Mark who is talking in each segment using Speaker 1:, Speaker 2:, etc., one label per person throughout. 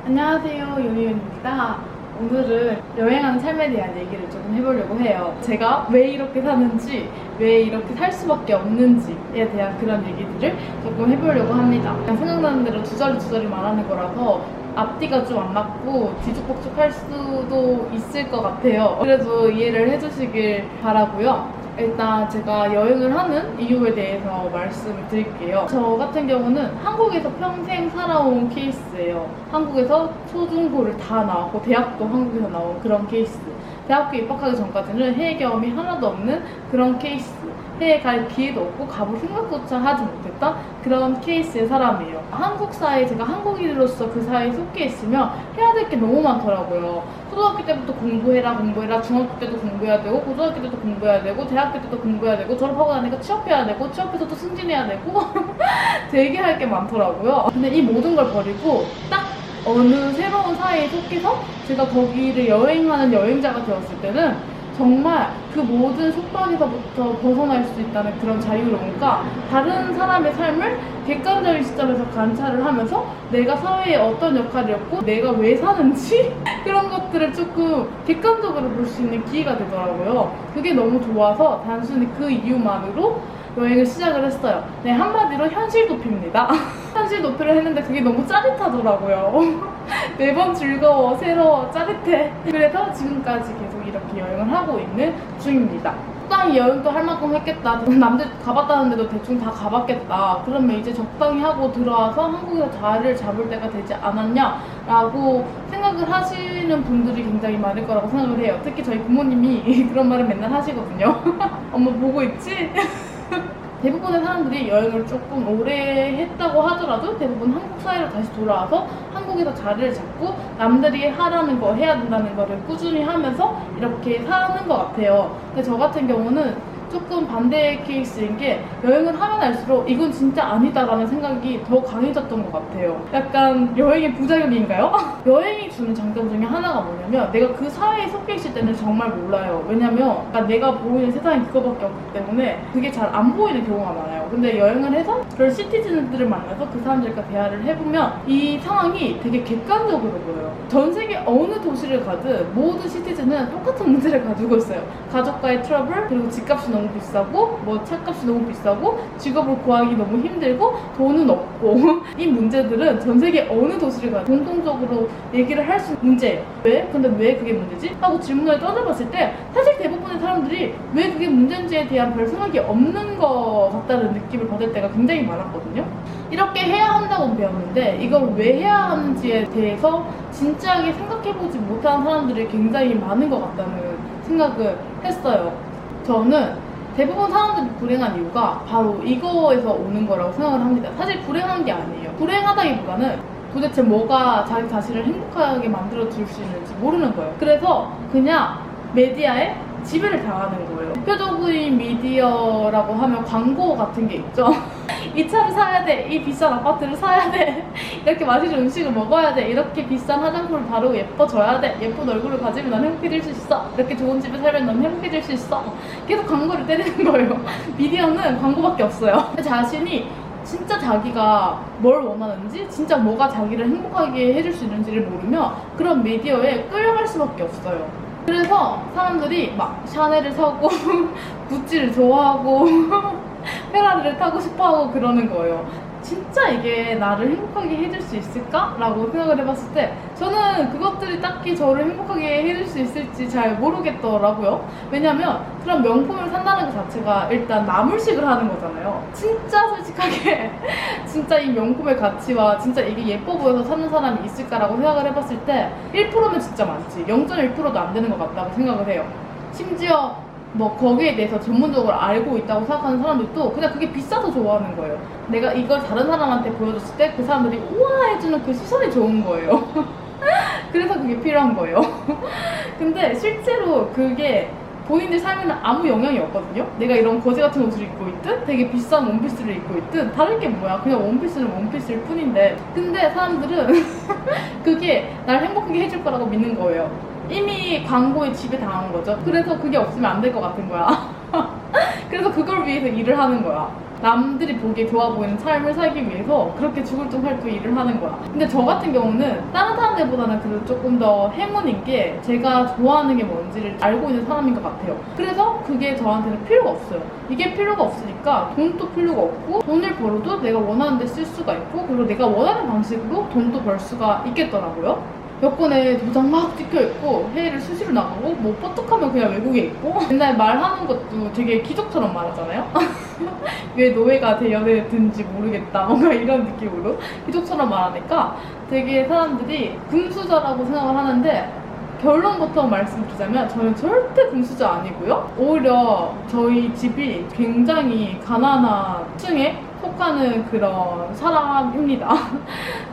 Speaker 1: 안녕하세요, 요니윤입니다. 오늘은 여행하는 삶에 대한 얘기를 조금 해보려고 해요. 제가 왜 이렇게 사는지, 왜 이렇게 살 수밖에 없는지에 대한 그런 얘기들을 조금 해보려고 합니다. 그냥 생각나는 대로 주저리 말하는 거라서 앞뒤가 좀 안 맞고 뒤죽박죽할 수도 있을 것 같아요. 그래도 이해를 해주시길 바라고요. 일단 제가 여행을 하는 이유에 대해서 말씀을 드릴게요. 저 같은 경우는 한국에서 평생 살아온 케이스예요. 한국에서 초중고를 다 나왔고 대학도 한국에서 나온 그런 케이스. 대학교 입학하기 전까지는 해외 경험이 하나도 없는 그런 케이스. 해외 갈 기회도 없고 가볼 생각조차 하지 못했던 그런 케이스의 사람이에요. 한국 사회에 제가 한국인으로서 그 사회에 속해 있으면 해야 될 게 너무 많더라고요. 초등학교 때부터 공부해라 중학교 때도 공부해야 되고 고등학교 때도 공부해야 되고 대학교 때도 공부해야 되고 졸업하고 나니까 취업해야 되고 취업해서 또 승진해야 되고 되게 할 게 많더라고요. 근데 이 모든 걸 버리고 딱 어느 새로운 사회에 속해서 제가 거기를 여행하는 여행자가 되었을 때는 정말 그 모든 속박에서부터 벗어날 수 있다는 그런 자유로움과 다른 사람의 삶을 객관적인 시점에서 관찰을 하면서 내가 사회에 어떤 역할이었고 내가 왜 사는지 그런 것들을 조금 객관적으로 볼 수 있는 기회가 되더라고요. 그게 너무 좋아서 단순히 그 이유만으로 여행을 시작을 했어요. 네, 한마디로 현실 도피입니다. 현실 도피를 했는데 그게 너무 짜릿하더라고요. 매번 즐거워, 새로워, 짜릿해. 그래서 지금까지 계속 이렇게 여행을 하고 있는 중입니다. 적당히 여행도 할 만큼 했겠다. 남들 가봤다는데도 대충 다 가봤겠다. 그러면 이제 적당히 하고 들어와서 한국에서 자리를 잡을 때가 되지 않았냐? 라고 생각을 하시는 분들이 굉장히 많을 거라고 생각을 해요. 특히 저희 부모님이 그런 말을 맨날 하시거든요. 엄마 보고 있지? 대부분의 사람들이 여행을 조금 오래 했다고 하더라도 대부분 한국 사회로 다시 돌아와서 한국에서 자리를 잡고 남들이 하라는 거 해야 된다는 거를 꾸준히 하면서 이렇게 사는 것 같아요. 근데 저 같은 경우는 조금 반대의 케이스인 게 여행을 하면 할수록 이건 진짜 아니다라는 생각이 더 강해졌던 것 같아요. 약간 여행의 부작용인가요? 여행이 주는 장점 중에 하나가 뭐냐면 내가 그 사회에 속해 있을 때는 정말 몰라요. 왜냐면 내가 보이는 세상이 그거밖에 없기 때문에 그게 잘 안 보이는 경우가 많아요. 근데 여행을 해서 그런 시티즌들을 만나서 그 사람들과 대화를 해보면 이 상황이 되게 객관적으로 보여요. 전 세계 어느 도시를 가든 모든 시티즌은 똑같은 문제를 가지고 있어요. 가족과의 트러블, 그리고 집값이 너무 비싸고 뭐 차값이 너무 비싸고 직업을 구하기 너무 힘들고 돈은 없고 이 문제들은 전 세계 어느 도시를 가도 공통적으로 얘기를 할 수 있는 문제예요. 왜? 근데 왜 그게 문제지? 하고 질문을 던져봤을 때 사실 대부분의 사람들이 왜 그게 문제인지에 대한 별 생각이 없는 것 같다는 느낌을 받을 때가 굉장히 많았거든요. 이렇게 해야 한다고 배웠는데 이걸 왜 해야 하는지에 대해서 진지하게 생각해보지 못한 사람들이 굉장히 많은 것 같다는 생각을 했어요. 저는 대부분 사람들이 불행한 이유가 바로 이거에서 오는 거라고 생각을 합니다. 사실 불행한 게 아니에요. 불행하다기보다는 도대체 뭐가 자기 자신을 행복하게 만들어 줄 수 있는지 모르는 거예요. 그래서 그냥 메디아에 지배를 당하는 거예요. 대표적인 미디어라고 하면 광고 같은 게 있죠. 이 차를 사야 돼, 이 비싼 아파트를 사야 돼, 이렇게 맛있는 음식을 먹어야 돼, 이렇게 비싼 화장품을 바르고 예뻐져야 돼, 예쁜 얼굴을 가지면 넌 행복해질 수 있어, 이렇게 좋은 집에 살면 넌 행복해질 수 있어. 계속 광고를 때리는 거예요. 미디어는 광고밖에 없어요. 자신이 진짜 자기가 뭘 원하는지, 진짜 뭐가 자기를 행복하게 해줄 수 있는지를 모르면 그런 미디어에 끌려갈 수밖에 없어요. 그래서 사람들이 막 샤넬을 사고 구찌를 좋아하고 페라리를 타고 싶어하고 그러는 거예요. 진짜 이게 나를 행복하게 해줄 수 있을까? 라고 생각을 해봤을 때 저는 그것들이 딱히 저를 행복하게 해줄 수 있을지 잘 모르겠더라고요. 왜냐면 그런 명품을 산다는 것 자체가 일단 나물식을 하는 거잖아요. 진짜 솔직하게 진짜 이 명품의 가치와 진짜 이게 예뻐 보여서 사는 사람이 있을까라고 생각을 해봤을 때 1%면 진짜 많지. 0.1%도 안 되는 것 같다고 생각을 해요. 심지어 뭐 거기에 대해서 전문적으로 알고 있다고 생각하는 사람들도 그냥 그게 비싸서 좋아하는 거예요. 내가 이걸 다른 사람한테 보여줬을 때 그 사람들이 우와 해주는 그 시선이 좋은 거예요. 그래서 그게 필요한 거예요. 근데 실제로 그게 본인들 삶에는 아무 영향이 없거든요. 내가 이런 거지 같은 옷을 입고 있든 되게 비싼 원피스를 입고 있든 다른 게 뭐야. 그냥 원피스는 원피스일 뿐인데 근데 사람들은 그게 날 행복하게 해줄 거라고 믿는 거예요. 이미 광고에 지배당한 거죠. 그래서 그게 없으면 안 될 것 같은 거야. 그래서 그걸 위해서 일을 하는 거야. 남들이 보기에 좋아 보이는 삶을 살기 위해서 그렇게 죽을 둥 할 둥 일을 하는 거야. 근데 저 같은 경우는 다른 사람들보다는 그래도 조금 더 행운인 게 제가 좋아하는 게 뭔지를 알고 있는 사람인 것 같아요. 그래서 그게 저한테는 필요가 없어요. 이게 필요가 없으니까 돈도 필요가 없고, 돈을 벌어도 내가 원하는 데 쓸 수가 있고, 그리고 내가 원하는 방식으로 돈도 벌 수가 있겠더라고요. 여권에 도장 막 찍혀있고, 해외를 수시로 나가고, 뭐 뻗떡하면 그냥 외국에 있고, 맨날 말하는 것도 되게 기적처럼 말하잖아요. 왜 노예가 되었든지 모르겠다, 뭔가 이런 느낌으로 기적처럼 말하니까 되게 사람들이 금수저라고 생각을 하는데, 결론부터 말씀드리자면 저는 절대 금수저 아니고요. 오히려 저희 집이 굉장히 가난한 층에 속하는 그런 사람입니다.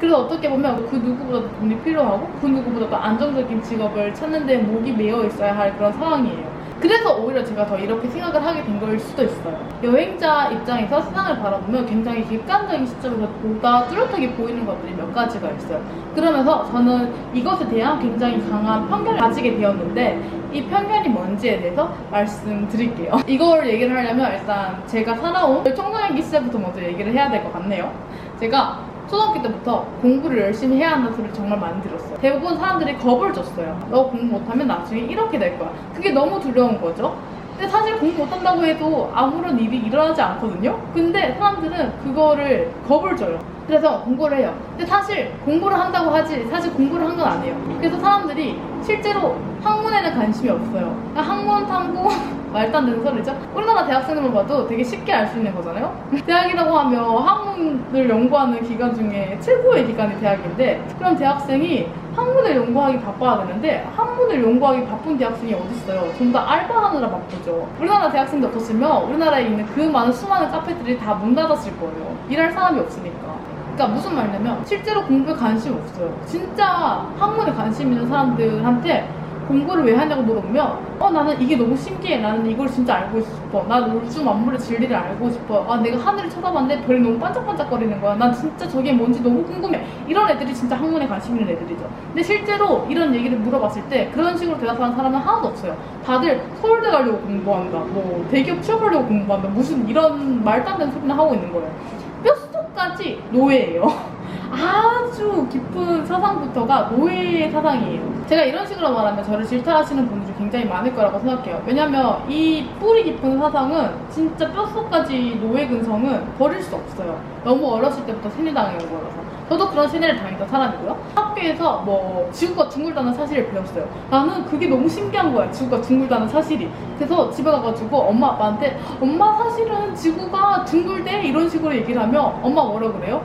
Speaker 1: 그래서 어떻게 보면 그 누구보다도 돈이 필요하고 그 누구보다도 안정적인 직업을 찾는 데 목이 메어 있어야 할 그런 상황이에요. 그래서 오히려 제가 더 이렇게 생각을 하게 된 거일 수도 있어요. 여행자 입장에서 세상을 바라보면 굉장히 객관적인 시점에서 보다 뚜렷하게 보이는 것들이 몇 가지가 있어요. 그러면서 저는 이것에 대한 굉장히 강한 편견을 가지게 되었는데, 이 편견이 뭔지에 대해서 말씀드릴게요. 이걸 얘기를 하려면 일단 제가 살아온 청소년기 시절부터 먼저 얘기를 해야 될 것 같네요. 제가 초등학교 때부터 공부를 열심히 해야 한다는 소리를 정말 많이 들었어요. 대부분 사람들이 겁을 줬어요. 너 공부 못하면 나중에 이렇게 될 거야. 그게 너무 두려운 거죠. 근데 사실 공부 못한다고 해도 아무런 일이 일어나지 않거든요. 근데 사람들은 그거를 겁을 줘요. 그래서 공부를 해요. 근데 사실 공부를 한다고 하지 사실 공부를 한 건 아니에요. 그래서 사람들이 실제로 학문에는 관심이 없어요. 그러니까 학문 탐구 말도 안 되는 소리죠. 우리나라 대학생들만 봐도 되게 쉽게 알 수 있는 거잖아요. 대학이라고 하면 학문을 연구하는 기간 중에 최고의 기관이 대학인데, 그럼 대학생이 학문을 연구하기 바빠야 되는데 학문을 연구하기 바쁜 대학생이 어딨어요. 전부 다 알바하느라 바쁘죠. 우리나라 대학생도 없었으면 우리나라에 있는 그 많은 수많은 카페들이 다 문 닫았을 거예요. 일할 사람이 없으니까. 그러니까 무슨 말이냐면 실제로 공부에 관심이 없어요. 진짜 학문에 관심 있는 사람들한테 공부를 왜 하냐고 물어보면 나는 이게 너무 신기해. 나는 이걸 진짜 알고 싶어. 난 우주 만물의 진리를 알고 싶어. 내가 하늘을 쳐다봤는데 별이 너무 반짝반짝거리는 거야. 난 진짜 저게 뭔지 너무 궁금해. 이런 애들이 진짜 학문에 관심 있는 애들이죠. 근데 실제로 이런 얘기를 물어봤을 때 그런 식으로 대답하는 사람은 하나도 없어요. 다들 서울대 가려고 공부한다, 뭐 대기업 취업하려고 공부한다, 무슨 이런 말도 안 되는 소리나 하고 있는 거예요. 뼛속까지 노예예요. 아주 깊은 사상부터가 노예의 사상이에요. 제가 이런 식으로 말하면 저를 질타하시는 분들이 굉장히 많을 거라고 생각해요. 왜냐면 이 뿌리 깊은 사상은 진짜 뼛속까지 노예 근성은 버릴 수 없어요. 너무 어렸을 때부터 세뇌당해온 거라서. 저도 그런 세뇌를 당했던 사람이고요. 학교에서 뭐 지구가 둥글다는 사실을 배웠어요. 나는 그게 너무 신기한 거야, 지구가 둥글다는 사실이. 그래서 집에 가가지고 엄마 아빠한테 엄마 사실은 지구가 둥글대 이런 식으로 얘기를 하면 엄마 뭐라 그래요?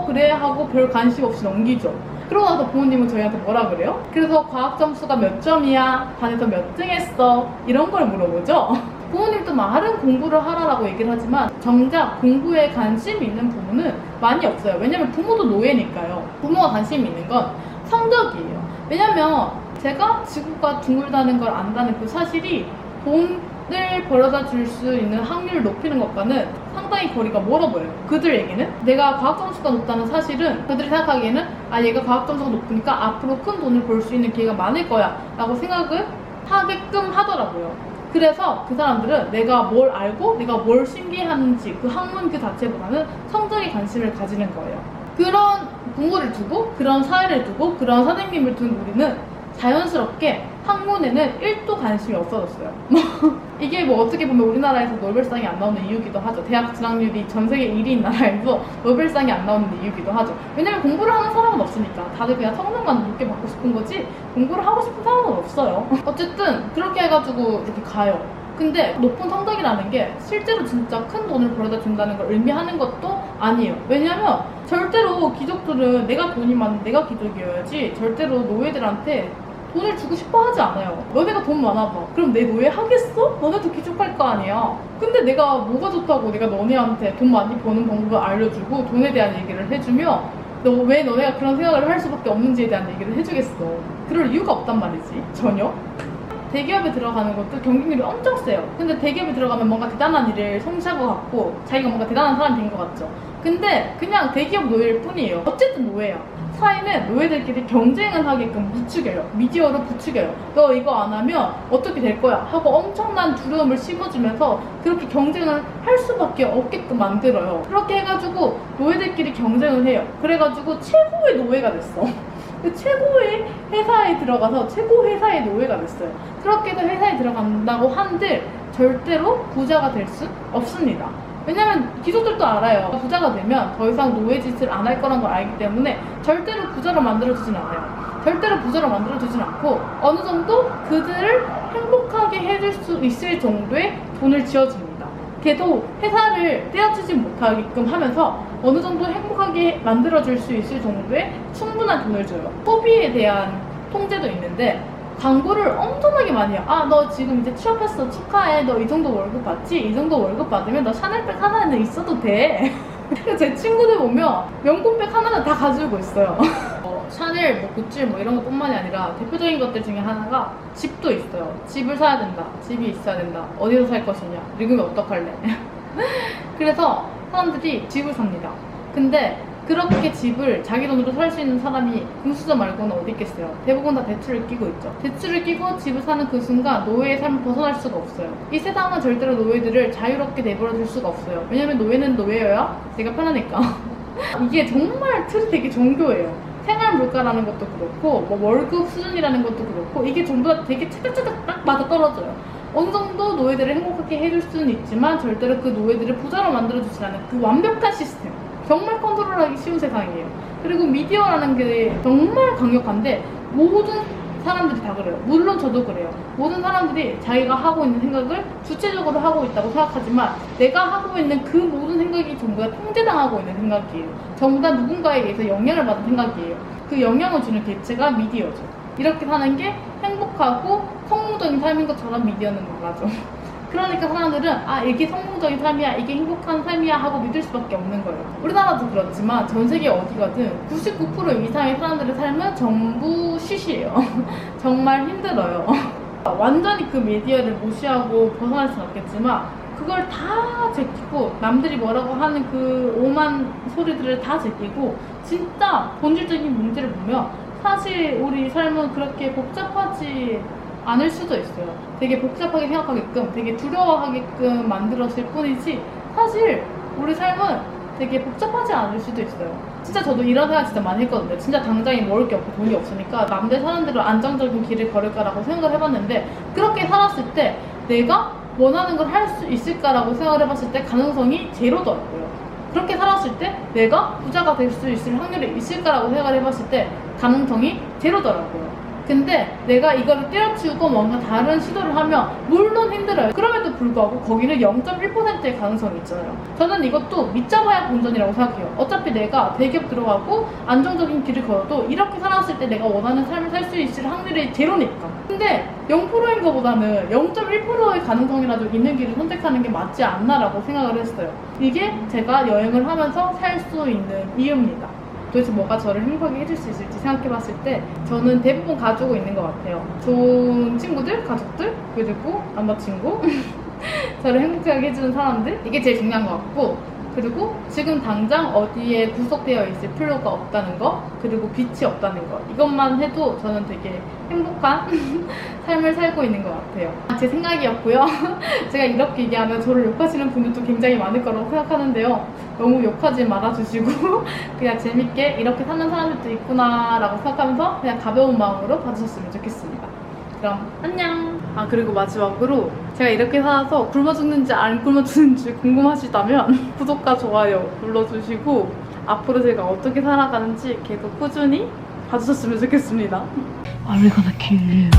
Speaker 1: 그래 하고 별 관심 없이 넘기죠. 그러고 나서 부모님은 저희한테 뭐라 그래요? 그래서 과학 점수가 몇 점이야? 반에서 몇 등 했어? 이런 걸 물어보죠. 부모님도 말은 공부를 하라라고 얘기를 하지만 정작 공부에 관심이 있는 부모는 많이 없어요. 왜냐면 부모도 노예니까요. 부모가 관심이 있는 건 성적이에요. 왜냐면 제가 지구가 둥글다는 걸 안다는 그 사실이 돈을 벌어다 줄 수 있는 확률을 높이는 것과는 상당히 거리가 멀어 보여요. 그들에게는 내가 과학 점수가 높다는 사실은 그들이 생각하기에는 얘가 과학 점수가 높으니까 앞으로 큰 돈을 벌 수 있는 기회가 많을 거야 라고 생각을 하게끔 하더라고요. 그래서 그 사람들은 내가 뭘 알고 내가 뭘 신기해하는지 그 학문 그 자체보다는 성적에 관심을 가지는 거예요. 그런 부모를 두고 그런 사회를 두고 그런 선생님을 둔 우리는 자연스럽게 학문에는 1도 관심이 없어졌어요. 이게 뭐 어떻게 보면 우리나라에서 노벨상이 안 나오는 이유기도 하죠. 대학 진학률이 전 세계 1위인 나라에서 노벨상이 안 나오는 이유기도 하죠. 왜냐면 공부를 하는 사람은 없으니까. 다들 그냥 성적만 높게 받고 싶은 거지 공부를 하고 싶은 사람은 없어요. 어쨌든 그렇게 해가지고 이렇게 가요. 근데 높은 성적이라는 게 실제로 진짜 큰 돈을 벌어다 준다는 걸 의미하는 것도 아니에요. 왜냐면 절대로 귀족들은 내가 돈이 많은 내가 귀족이어야지 절대로 노예들한테 돈을 주고 싶어 하지 않아요. 너네가 돈 많아봐. 그럼 내 노예 하겠어? 너네도 귀족할 거 아니야. 근데 내가 뭐가 좋다고 내가 너네한테 돈 많이 버는 방법을 알려주고 돈에 대한 얘기를 해주며 왜 너네가 그런 생각을 할 수밖에 없는지에 대한 얘기를 해주겠어. 그럴 이유가 없단 말이지. 전혀. 대기업에 들어가는 것도 경쟁률이 엄청 세요. 근데 대기업에 들어가면 뭔가 대단한 일을 성취한 것 같고 자기가 뭔가 대단한 사람이 된 것 같죠. 근데 그냥 대기업 노예일 뿐이에요. 어쨌든 노예야. 사이는 노예들끼리 경쟁을 하게끔 부추겨요. 미디어로 부추겨요. 너 이거 안 하면 어떻게 될 거야 하고 엄청난 두려움을 심어주면서 그렇게 경쟁을 할 수밖에 없게끔 만들어요. 그렇게 해가지고 노예들끼리 경쟁을 해요. 그래가지고 최고의 노예가 됐어. 그 최고의 회사에 들어가서 최고 회사의 노예가 됐어요. 그렇게 해서 회사에 들어간다고 한들 절대로 부자가 될 수 없습니다. 왜냐면 귀족들도 알아요. 부자가 되면 더 이상 노예 짓을 안 할 거란 걸 알기 때문에 절대로 부자로 만들어주진 않아요. 절대로 부자로 만들어주진 않고 어느 정도 그들을 행복하게 해줄 수 있을 정도의 돈을 쥐어줍니다. 걔도 회사를 떼어주지 못하게끔 하면서 어느 정도 행복하게 만들어줄 수 있을 정도의 충분한 돈을 줘요. 소비에 대한 통제도 있는데 광고를 엄청나게 많이 해요. 아, 너 지금 이제 취업했어. 축하해. 너 이 정도 월급 받지? 이 정도 월급 받으면 너 샤넬백 하나는 있어도 돼. 제 친구들 보면 명품백 하나는 다 가지고 있어요. 샤넬, 뭐 구찌 뭐 이런 것뿐만이 아니라 대표적인 것들 중에 하나가 집도 있어요. 집을 사야 된다. 집이 있어야 된다. 어디서 살 것이냐. 늙으면 어떡할래. 그래서 사람들이 집을 삽니다. 근데 그렇게 집을 자기 돈으로 살 수 있는 사람이 금수저 말고는 어디 있겠어요. 대부분 다 대출을 끼고 있죠. 대출을 끼고 집을 사는 그 순간 노예의 삶을 벗어날 수가 없어요. 이 세상은 절대로 노예들을 자유롭게 내버려 둘 수가 없어요. 왜냐면 노예는 노예여야 내가 편하니까. 이게 정말 틀이 되게 정교해요. 생활 물가라는 것도 그렇고 뭐 월급 수준이라는 것도 그렇고 이게 전부 다 되게 차닥차닥 딱 맞아 떨어져요. 어느 정도 노예들을 행복하게 해줄 수는 있지만 절대로 그 노예들을 부자로 만들어주지 않는 그 완벽한 시스템. 정말 컨트롤하기 쉬운 세상이에요. 그리고 미디어라는 게 정말 강력한데 모든 사람들이 다 그래요. 물론 저도 그래요. 모든 사람들이 자기가 하고 있는 생각을 주체적으로 하고 있다고 생각하지만 내가 하고 있는 그 모든 생각이 전부 다 통제당하고 있는 생각이에요. 전부 다 누군가에 의해서 영향을 받은 생각이에요. 그 영향을 주는 개체가 미디어죠. 이렇게 사는 게 행복하고 성공적인 삶인 것처럼 미디어는 말하죠. 그러니까 사람들은 아, 이게 성공적인 삶이야, 이게 행복한 삶이야 하고 믿을 수밖에 없는 거예요. 우리나라도 그렇지만 전 세계 어디 가든 99% 이상의 사람들의 삶은 전부 시시해요. 정말 힘들어요. 완전히 그 미디어를 무시하고 벗어날 수는 없겠지만 그걸 다 제끼고 남들이 뭐라고 하는 그 오만 소리들을 다 제끼고 진짜 본질적인 문제를 보면 사실 우리 삶은 그렇게 복잡하지 않을 수도 있어요. 되게 복잡하게 생각하게끔, 되게 두려워하게끔 만들었을 뿐이지 사실 우리 삶은 되게 복잡하지 않을 수도 있어요. 진짜 저도 이런 생각 진짜 많이 했거든요. 진짜 당장에 먹을 게 없고 돈이 없으니까 남들 사는 대로 안정적인 길을 걸을까라고 생각을 해봤는데 그렇게 살았을 때 내가 원하는 걸 할 수 있을까라고 생각을 해봤을 때 가능성이 제로더라고요. 그렇게 살았을 때 내가 부자가 될 수 있을 확률이 있을까라고 생각을 해봤을 때 가능성이 제로더라고요. 근데 내가 이거를 때려치우고 뭔가 다른 시도를 하면 물론 힘들어요. 그럼에도 불구하고 거기는 0.1%의 가능성이 있잖아요. 저는 이것도 믿자봐야 본전이라고 생각해요. 어차피 내가 대기업 들어가고 안정적인 길을 걸어도 이렇게 살았을 때 내가 원하는 삶을 살 수 있을 확률이 제로니까. 근데 0%인 것보다는 0.1%의 가능성이라도 있는 길을 선택하는 게 맞지 않나라고 생각을 했어요. 이게 제가 여행을 하면서 살 수 있는 이유입니다. 도대체 뭐가 저를 행복하게 해줄 수 있을지 생각해봤을 때 저는 대부분 가지고 있는 것 같아요. 좋은 친구들, 가족들, 그리고 남자친구 저를 행복하게 해주는 사람들, 이게 제일 중요한 것 같고 그리고 지금 당장 어디에 구속되어 있을 필요가 없다는 거, 그리고 빛이 없다는 거, 이것만 해도 저는 되게 행복한 삶을 살고 있는 것 같아요. 제 생각이었고요. 제가 이렇게 얘기하면 저를 욕하시는 분들도 굉장히 많을 거라고 생각하는데요. 너무 욕하지 말아주시고 그냥 재밌게 이렇게 사는 사람들도 있구나 라고 생각하면서 그냥 가벼운 마음으로 봐주셨으면 좋겠습니다. 그럼 안녕. 아, 그리고 마지막으로 제가 이렇게 살아서 굶어 죽는지 안 굶어 죽는지 궁금하시다면 구독과 좋아요 눌러주시고 앞으로 제가 어떻게 살아가는지 계속 꾸준히 봐주셨으면 좋겠습니다. Are we gonna kill you?